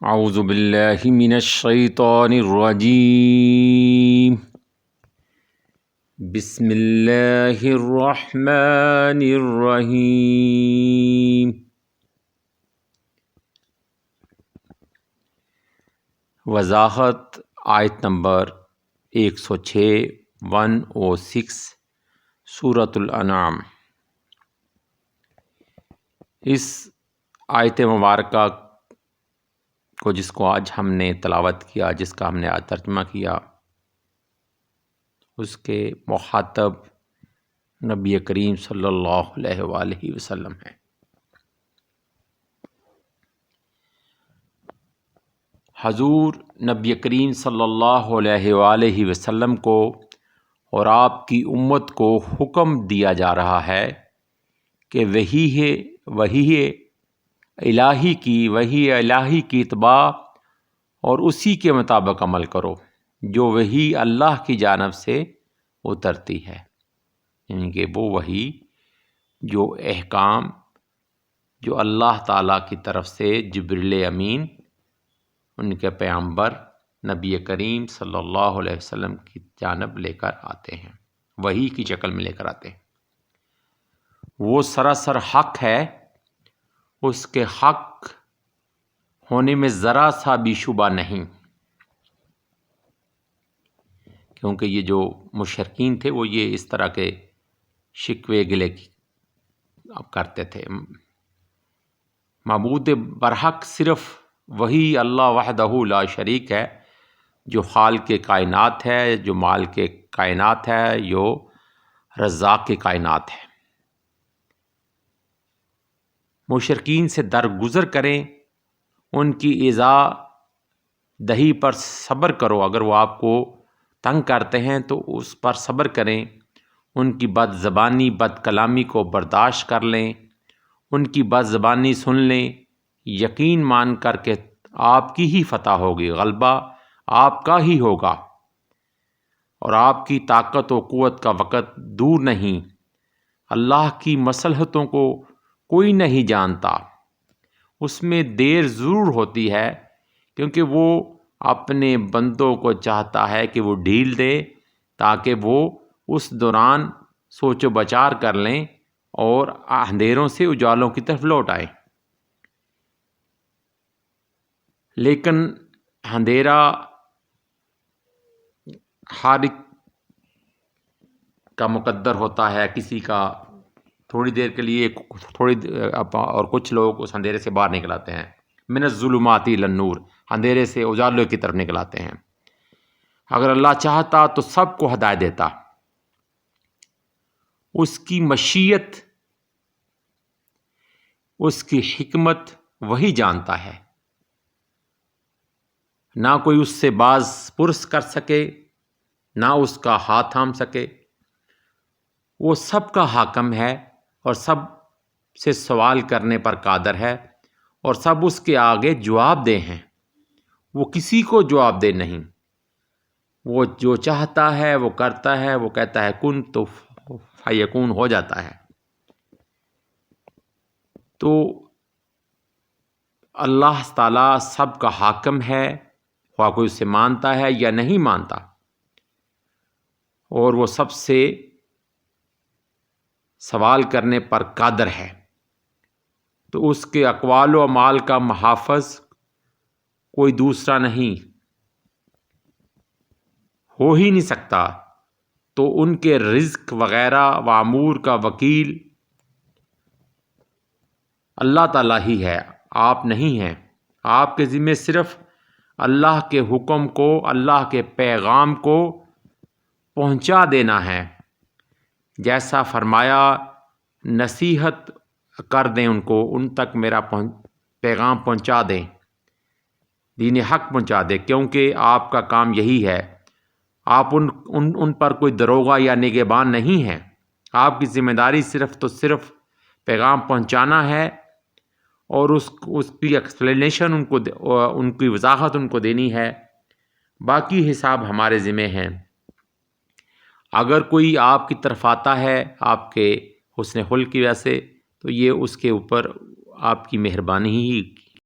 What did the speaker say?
اعوذ باللہ من الشیطان الرجیم بسم اللہ الرحمن الرحیم۔ وضاحت آیت نمبر 106 سورۃ الانعام۔ اس آیت مبارکہ کو جس کو آج ہم نے تلاوت کیا، جس کا ہم نے آج ترجمہ کیا، اس کے مخاطب نبی کریم صلی اللہ علیہ وآلہ وسلم ہیں۔ حضور نبی کریم صلی اللہ علیہ وآلہ وسلم کو اور آپ کی امت کو حکم دیا جا رہا ہے کہ وحی الہی کی اتباع اور اسی کے مطابق عمل کرو جو وحی اللہ کی جانب سے اترتی ہے، یعنی کہ وہ وحی جو احکام جو اللہ تعالیٰ کی طرف سے جبریل امین ان کے پیغمبر نبی کریم صلی اللہ علیہ وسلم کی جانب لے کر آتے ہیں، وحی کی شکل میں لے کر آتے ہیں۔ وہ سراسر حق ہے، اس کے حق ہونے میں ذرا سا بھی شبہ نہیں، کیونکہ یہ جو مشرکین تھے وہ یہ اس طرح کے شکوے گلے کرتے تھے۔ معبود برحق صرف وہی اللہ وحدہ لا شریک ہے، جو خالق کائنات ہے، جو مالک کائنات ہے، جو رزاق کائنات ہے۔ مشرکین سے درگزر کریں، ان کی ایذا دہی پر صبر کرو، اگر وہ آپ کو تنگ کرتے ہیں تو اس پر صبر کریں، ان کی بد زبانی بد کلامی کو برداشت کر لیں، ان کی بد زبانی سن لیں، یقین مان کر کے آپ کی ہی فتح ہوگی، غلبہ آپ کا ہی ہوگا، اور آپ کی طاقت و قوت کا وقت دور نہیں۔ اللہ کی مصلحتوں کو کوئی نہیں جانتا، اس میں دیر ضرور ہوتی ہے، کیونکہ وہ اپنے بندوں کو چاہتا ہے کہ وہ ڈھیل دے تاکہ وہ اس دوران سوچ و بچار کر لیں اور اندھیروں سے اجالوں کی طرف لوٹ آئیں۔ لیکن اندھیرا ہر ایک کا مقدر ہوتا ہے، کسی کا تھوڑی دیر کے لیے اور کچھ لوگ اس اندھیرے سے باہر نکل آتے ہیں۔ من الظلمات الی النور، اندھیرے سے اجالوں کی طرف نکل آتے ہیں۔ اگر اللہ چاہتا تو سب کو ہدایت دیتا، اس کی مشیت اس کی حکمت وہی جانتا ہے، نہ کوئی اس سے باز پرس کر سکے، نہ اس کا ہاتھ تھام سکے۔ وہ سب کا حاکم ہے اور سب سے سوال کرنے پر قادر ہے، اور سب اس کے آگے جواب دہ ہیں، وہ کسی کو جواب دہ نہیں۔ وہ جو چاہتا ہے وہ کرتا ہے، وہ کہتا ہے کن تو فیکون ہو جاتا ہے۔ تو اللہ تعالیٰ سب کا حاکم ہے، خواہ کوئی اسے مانتا ہے یا نہیں مانتا، اور وہ سب سے سوال کرنے پر قادر ہے۔ تو اس کے اقوال و اعمال کا محافظ کوئی دوسرا نہیں، ہو ہی نہیں سکتا، تو ان کے رزق وغیرہ و امور کا وکیل اللہ تعالیٰ ہی ہے، آپ نہیں ہیں۔ آپ کے ذمہ صرف اللہ کے حکم کو، اللہ کے پیغام کو پہنچا دینا ہے، جیسا فرمایا نصیحت کر دیں ان کو، ان تک میرا پیغام پہنچا دیں، دین حق پہنچا دیں، کیونکہ آپ کا کام یہی ہے۔ آپ ان پر کوئی داروغہ یا نگہبان نہیں ہیں، آپ کی ذمہ داری صرف پیغام پہنچانا ہے، اور اس کی ایکسپلینیشن ان کی وضاحت ان کو دینی ہے، باقی حساب ہمارے ذمہ ہیں۔ اگر کوئی آپ کی طرف آتا ہے آپ کے حسن خلق کی وجہ سے، تو یہ اس کے اوپر آپ کی مہربانی ہی